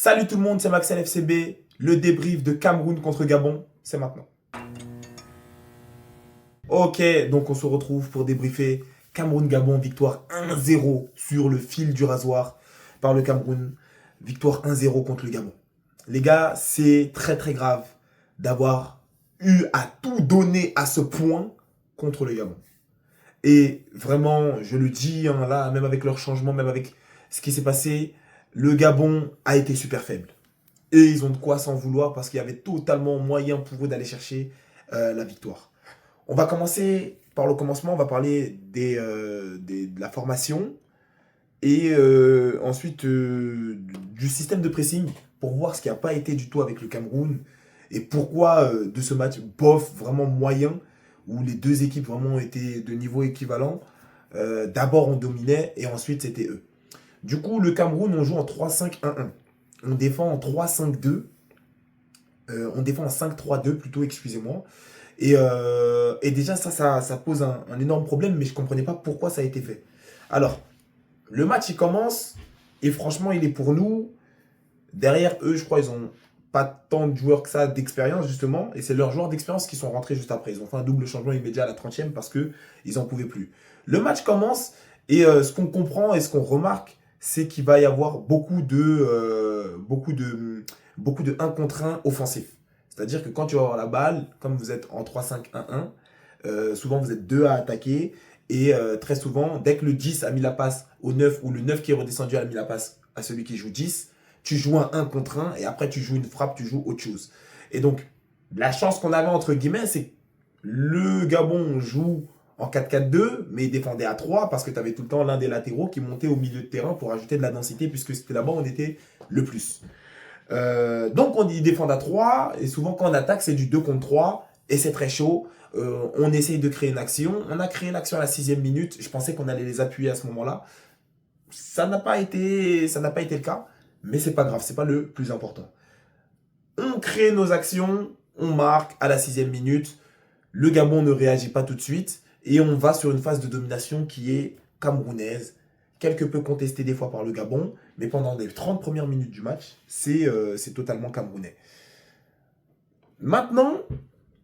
Salut tout le monde, c'est Max LFCB. Le débrief de Cameroun contre Gabon, c'est maintenant. Ok, donc on se retrouve pour débriefer Cameroun-Gabon, victoire 1-0 sur le fil du rasoir par le Cameroun. Victoire 1-0 contre le Gabon. Les gars, c'est très très grave d'avoir eu à tout donner à ce point contre le Gabon. Et vraiment, je le dis, hein, là, même avec leur changement, même avec ce qui s'est passé, le Gabon a été super faible. Et ils ont de quoi s'en vouloir parce qu'il y avait totalement moyen pour eux d'aller chercher la victoire. On va commencer par le commencement, on va parler de la formation et ensuite du système de pressing pour voir ce qui n'a pas été du tout avec le Cameroun et pourquoi de ce match bof vraiment moyen où les deux équipes vraiment étaient de niveau équivalent. D'abord on dominait et ensuite c'était eux. Du coup le Cameroun on joue en 3-5-1-1. On défend en 3-5-2. On défend en 5-3-2 plutôt, excusez-moi. Et déjà, ça pose un énorme problème, mais je ne comprenais pas pourquoi ça a été fait. Alors, le match, il commence, et franchement, il est pour nous. Derrière eux, je crois, ils n'ont pas tant de joueurs que ça d'expérience, justement, et c'est leurs joueurs d'expérience qui sont rentrés juste après. Ils ont fait un double changement immédiat à la 30e parce qu'ils n'en pouvaient plus. Le match commence, et ce qu'on comprend et ce qu'on remarque, c'est qu'il va y avoir beaucoup de 1 contre 1 offensif. C'est-à-dire que quand tu vas avoir la balle, comme vous êtes en 3-5-1-1, souvent vous êtes deux à attaquer. Et très souvent, dès que le 10 a mis la passe au 9 ou le 9 qui est redescendu a mis la passe à celui qui joue 10, tu joues un 1 contre 1 et après tu joues une frappe, tu joues autre chose. Et donc, la chance qu'on avait entre guillemets, c'est que le Gabon joue en 4-4-2, mais il défendait à 3 parce que tu avais tout le temps l'un des latéraux qui montait au milieu de terrain pour ajouter de la densité puisque c'était là-bas où on était le plus. Donc on dit défendre à 3 et souvent quand on attaque c'est du 2 contre 3 et c'est très chaud. On essaye de créer une action. On a créé l'action à la 6e minute. Je pensais qu'on allait les appuyer à ce moment-là. Ça n'a pas été le cas, mais c'est pas grave, c'est pas le plus important. On crée nos actions, on marque à la 6e minute. Le Gabon ne réagit pas tout de suite et on va sur une phase de domination qui est camerounaise, quelque peu contestée des fois par le Gabon, mais pendant les 30 premières minutes du match, c'est totalement camerounais. Maintenant,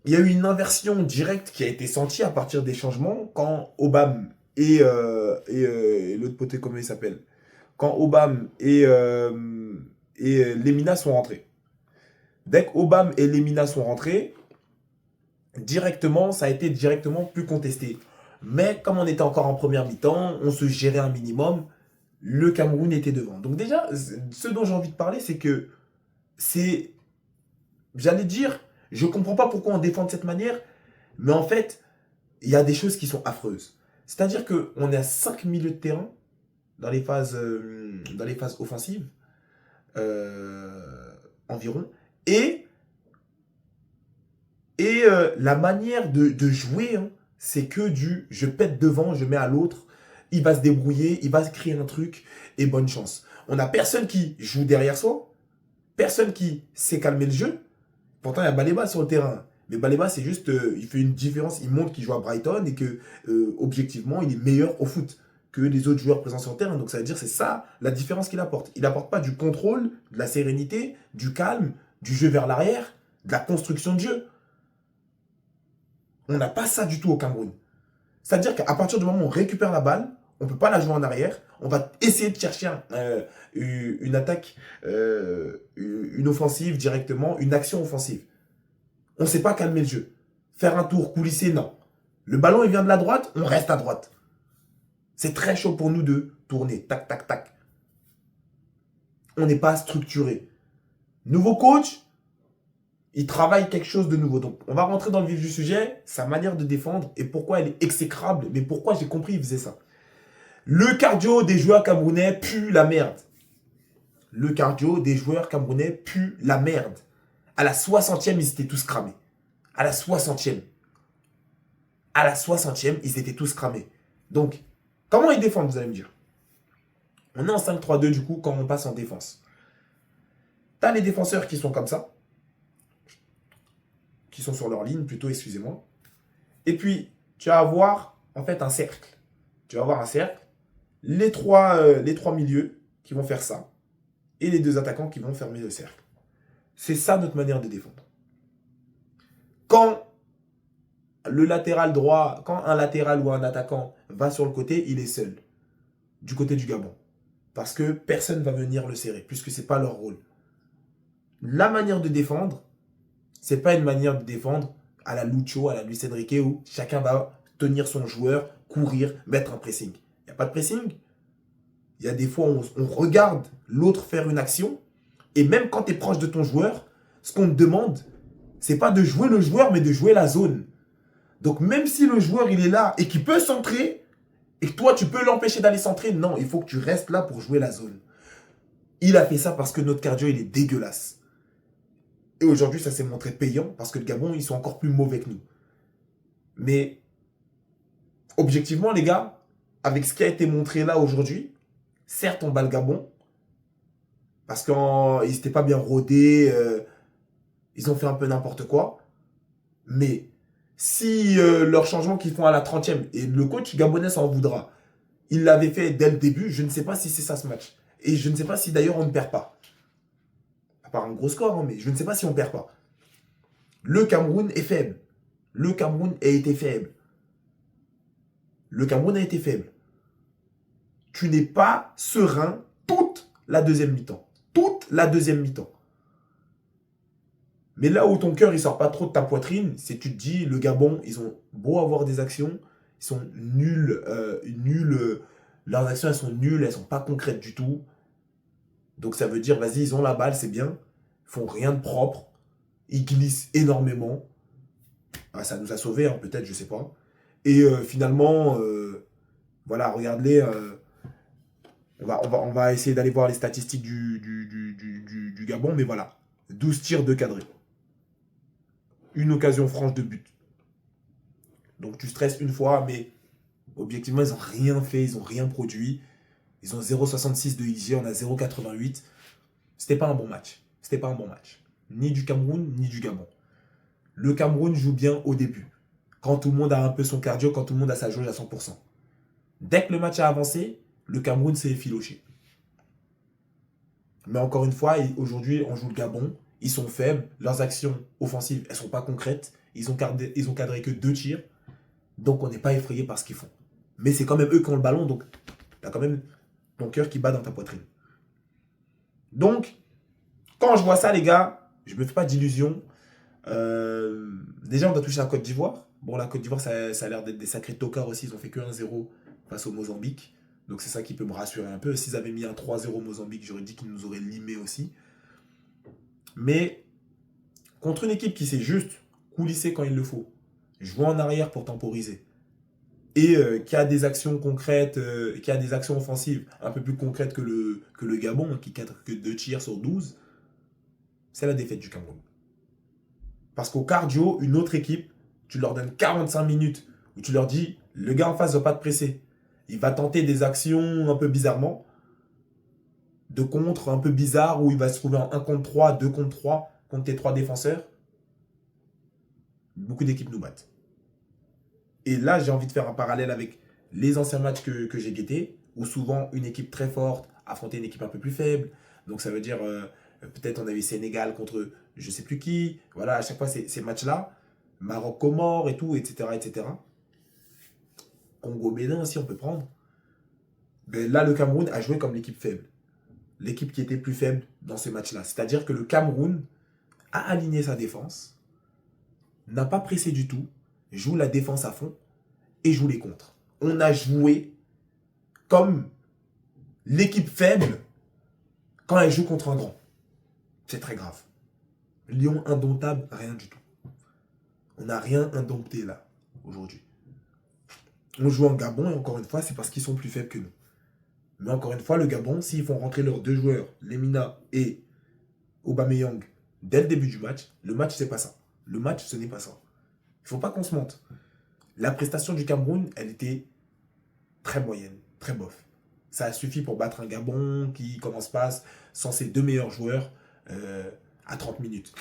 il y a eu une inversion directe qui a été sentie à partir des changements quand Obama et l'autre poté, comment il s'appelle, quand Obama et Lemina sont rentrés. Dès qu'Obama et Lemina sont rentrés, directement, ça a été directement plus contesté. Mais comme on était encore en première mi-temps, on se gérait un minimum, le Cameroun était devant. Donc déjà, ce dont j'ai envie de parler, c'est que c'est, j'allais dire, je comprends pas pourquoi on défend de cette manière, mais en fait, il y a des choses qui sont affreuses. C'est-à-dire qu'on est à 5 milieux de terrain dans les phases offensives environ, et la manière de jouer, hein, c'est que du je pète devant, je mets à l'autre, il va se débrouiller, il va se créer un truc, et bonne chance. On n'a personne qui joue derrière soi, personne qui sait calmer le jeu. Pourtant, il y a Baleba sur le terrain. Mais Baleba, c'est juste, il fait une différence, il montre qu'il joue à Brighton et que, objectivement, il est meilleur au foot que les autres joueurs présents sur le terrain. Donc ça veut dire que c'est ça la différence qu'il apporte. Il n'apporte pas du contrôle, de la sérénité, du calme, du jeu vers l'arrière, de la construction de jeu. On n'a pas ça du tout au Cameroun. C'est-à-dire qu'à partir du moment où on récupère la balle, on ne peut pas la jouer en arrière. On va essayer de chercher une attaque, une offensive directement, une action offensive. On ne sait pas calmer le jeu. Faire un tour, coulisser, non. Le ballon, il vient de la droite, on reste à droite. C'est très chaud pour nous de tourner. Tac, tac, tac. On n'est pas structuré. Nouveau coach, il travaille quelque chose de nouveau. Donc, on va rentrer dans le vif du sujet, sa manière de défendre et pourquoi elle est exécrable, mais pourquoi j'ai compris il faisait ça. Le cardio des joueurs camerounais pue la merde. Le cardio des joueurs camerounais pue la merde. À la 60e, ils étaient tous cramés. À la 60e. À la 60e, ils étaient tous cramés. Donc, comment ils défendent, vous allez me dire? On est en 5-3-2 du coup quand on passe en défense. T'as les défenseurs qui sont comme ça, qui sont sur leur ligne plutôt, excusez-moi. Et puis, tu vas avoir en fait un cercle. Tu vas avoir un cercle, les trois milieux qui vont faire ça. et les 2 attaquants qui vont fermer le cercle. C'est ça notre manière de défendre. Quand le latéral droit, quand un latéral ou un attaquant va sur le côté, il est seul, du côté du Gabon. Parce que personne ne va venir le serrer, puisque ce n'est pas leur rôle. La manière de défendre, ce n'est pas une manière de défendre à la Lucho, à la Luis Enrique, où chacun va tenir son joueur, courir, mettre un pressing. Il n'y a pas de pressing. Il y a des fois où on regarde l'autre faire une action, et même quand tu es proche de ton joueur, ce qu'on te demande, c'est pas de jouer le joueur, mais de jouer la zone. Donc même si le joueur il est là et qu'il peut centrer, et que toi tu peux l'empêcher d'aller centrer, non, il faut que tu restes là pour jouer la zone. Il a fait ça parce que notre cardio il est dégueulasse. Et aujourd'hui ça s'est montré payant parce que le Gabon ils sont encore plus mauvais que nous. Mais objectivement les gars, avec ce qui a été montré là aujourd'hui, certes on bat le Gabon, parce qu'ils n'étaient pas bien rodés, ils ont fait un peu n'importe quoi, mais si leur changement qu'ils font à la 30e, et le coach gabonais s'en voudra, il l'avait fait dès le début, je ne sais pas si c'est ça ce match. Et je ne sais pas si d'ailleurs on ne perd pas. À part un gros score, hein, mais je ne sais pas si on ne perd pas. Le Cameroun est faible. Le Cameroun a été faible. Le Cameroun a été faible. Tu n'es pas serein toute la deuxième mi-temps. Toute la deuxième mi-temps. Mais là où ton cœur il sort pas trop de ta poitrine, c'est que tu te dis, le Gabon, ils ont beau avoir des actions, ils sont nuls, leurs actions elles sont nulles, elles sont pas concrètes du tout. Donc ça veut dire, vas-y, ils ont la balle, c'est bien, ils font rien de propre, ils glissent énormément. Ah, ça nous a sauvés, hein, peut-être, je sais pas. Et finalement, voilà, regarde-les. On va essayer d'aller voir les statistiques du Gabon, mais voilà, 12 tirs de cadré. Une occasion franche de but. Donc tu stresses une fois, mais objectivement, ils n'ont rien fait, ils n'ont rien produit. Ils ont 0,66 de XG, on a 0,88. C'était pas un bon match. C'était pas un bon match. Ni du Cameroun, ni du Gabon. Le Cameroun joue bien au début. Quand tout le monde a un peu son cardio, quand tout le monde a sa jauge à 100%. Dès que le match a avancé, le Cameroun s'est effiloché. Mais encore une fois, aujourd'hui, on joue le Gabon. Ils sont faibles. Leurs actions offensives, elles ne sont pas concrètes. Ils ont cadré que 2 tirs. Donc, on n'est pas effrayé par ce qu'ils font. Mais c'est quand même eux qui ont le ballon. Donc, tu as quand même ton cœur qui bat dans ta poitrine. Donc, quand je vois ça, les gars, je ne me fais pas d'illusions. Déjà, on doit toucher la Côte d'Ivoire. Bon, la Côte d'Ivoire, ça a l'air d'être des sacrés tocards aussi. Ils ont fait que 1-0 face au Mozambique. Donc, c'est ça qui peut me rassurer un peu. S'ils avaient mis un 3-0 au Mozambique, j'aurais dit qu'ils nous auraient limé aussi. Mais contre une équipe qui sait juste coulisser quand il le faut, jouer en arrière pour temporiser, et qui a des actions concrètes, qui a des actions offensives un peu plus concrètes que le Gabon, qui cadre que 2 tirs sur 12, c'est la défaite du Cameroun. Parce qu'au cardio, une autre équipe, tu leur donnes 45 minutes, où tu leur dis, le gars en face ne va pas te presser. Il va tenter des actions un peu bizarrement, de contre un peu bizarre, où il va se trouver en 1 contre 3, 2 contre 3, contre tes 3 défenseurs. Beaucoup d'équipes nous battent. Et là, j'ai envie de faire un parallèle avec les anciens matchs que j'ai guettés, où souvent une équipe très forte affrontait une équipe un peu plus faible. Donc ça veut dire, peut-être on avait Sénégal contre je ne sais plus qui. Voilà, à chaque fois ces matchs-là, Maroc-Comores et tout, etc., etc. Congo-Bénin aussi, on peut prendre. Ben là, le Cameroun a joué comme l'équipe faible. L'équipe qui était plus faible dans ces matchs-là. C'est-à-dire que le Cameroun a aligné sa défense, n'a pas pressé du tout, joue la défense à fond et joue les contres. On a joué comme l'équipe faible quand elle joue contre un grand. C'est très grave. Lyon indomptable, rien du tout. On n'a rien indompté là, aujourd'hui. On joue en Gabon et encore une fois, c'est parce qu'ils sont plus faibles que nous. Mais encore une fois, le Gabon, s'ils font rentrer leurs 2 joueurs, Lemina et Aubameyang, dès le début du match, le match, c'est pas ça. Le match, ce n'est pas ça. Il ne faut pas qu'on se mente. La prestation du Cameroun, elle était très moyenne, très bof. Ça a suffi pour battre un Gabon qui commence pas sans ses 2 meilleurs joueurs à 30 minutes.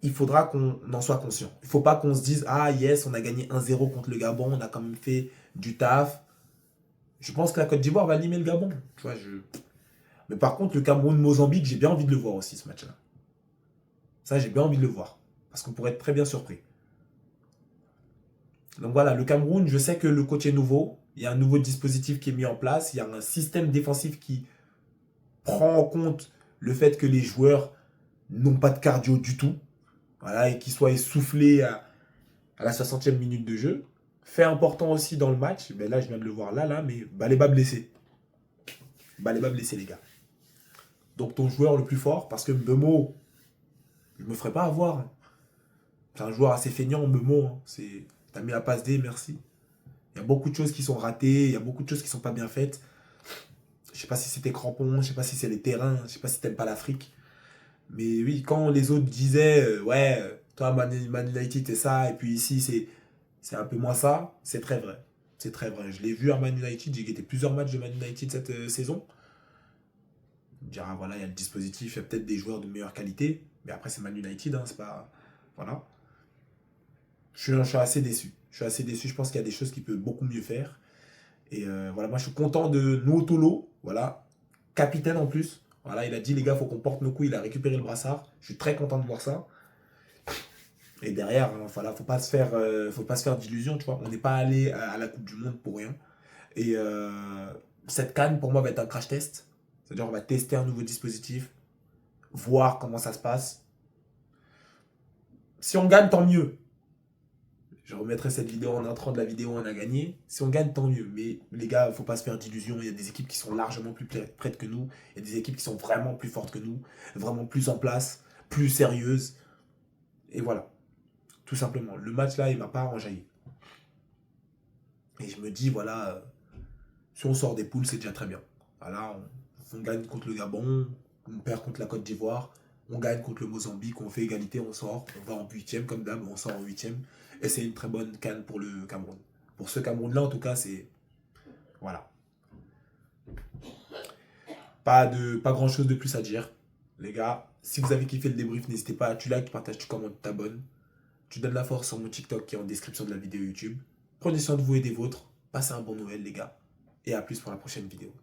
Il faudra qu'on en soit conscient. Il ne faut pas qu'on se dise « Ah yes, on a gagné 1-0 contre le Gabon, on a quand même fait du taf. » Je pense que la Côte d'Ivoire va limer le Gabon. Tu vois, Mais par contre, le Cameroun-Mozambique, j'ai bien envie de le voir aussi, ce match-là. Ça, j'ai bien envie de le voir. Parce qu'on pourrait être très bien surpris. Donc voilà, le Cameroun, je sais que le coach est nouveau. Il y a un nouveau dispositif qui est mis en place. Il y a un système défensif qui prend en compte le fait que les joueurs n'ont pas de cardio du tout. Voilà, et qu'ils soient essoufflés à la 60e minute de jeu. Fait important aussi dans le match, ben là je viens de le voir là, mais Baleba blessé. Baleba blessé, les gars. Donc ton joueur le plus fort, parce que Mbemo, je me ferai pas avoir. C'est un joueur assez feignant, Mbemo. Hein. T'as mis la passe D, merci. Il y a beaucoup de choses qui sont ratées, il y a beaucoup de choses qui sont pas bien faites. Je sais pas si c'était crampon, je sais pas si c'est les terrains, je sais pas si t'aimes pas l'Afrique. Mais oui, quand les autres disaient, ouais, toi, Man United, c'est ça, et puis ici, c'est un peu moins ça, c'est très vrai. C'est très vrai. Je l'ai vu à Man United, j'ai guetté plusieurs matchs de Man United cette saison. On dira, voilà, il y a le dispositif, il y a peut-être des joueurs de meilleure qualité, mais après, c'est Man United, hein, c'est pas. Voilà. Je suis assez déçu. Je suis assez déçu, je pense qu'il y a des choses qu'il peut beaucoup mieux faire. Et voilà, moi, je suis content de Nuotolo, voilà, capitaine en plus. Voilà, il a dit, les gars, faut qu'on porte nos coups, il a récupéré le brassard. Je suis très content de voir ça. Et derrière, hein, voilà, faut pas se faire d'illusions, tu vois. On n'est pas allé à la Coupe du Monde pour rien. Et cette canne, pour moi, va être un crash test. C'est-à-dire, on va tester un nouveau dispositif, voir comment ça se passe. Si on gagne, tant mieux. Je remettrai cette vidéo en entrant de la vidéo, on a gagné. Si on gagne, tant mieux. Mais les gars, faut pas se faire d'illusions. Il y a des équipes qui sont largement plus prêtes que nous. Il y a des équipes qui sont vraiment plus fortes que nous, vraiment plus en place, plus sérieuses. Et voilà, tout simplement. Le match là, il m'a pas enjaillé. Et je me dis, voilà, si on sort des poules, c'est déjà très bien. Voilà, on gagne contre le Gabon, on perd contre la Côte d'Ivoire, on gagne contre le Mozambique, on fait égalité, on sort, on va en huitième comme d'hab, on sort en huitième. Et c'est une très bonne canne pour le Cameroun. Pour ce Cameroun-là, en tout cas, c'est... Voilà. Pas grand-chose de plus à dire. Les gars, si vous avez kiffé le débrief, n'hésitez pas, tu likes, tu partages, tu commentes, tu t'abonnes. Tu donnes la force sur mon TikTok qui est en description de la vidéo YouTube. Prenez soin de vous et des vôtres. Passez un bon Noël, les gars. Et à plus pour la prochaine vidéo.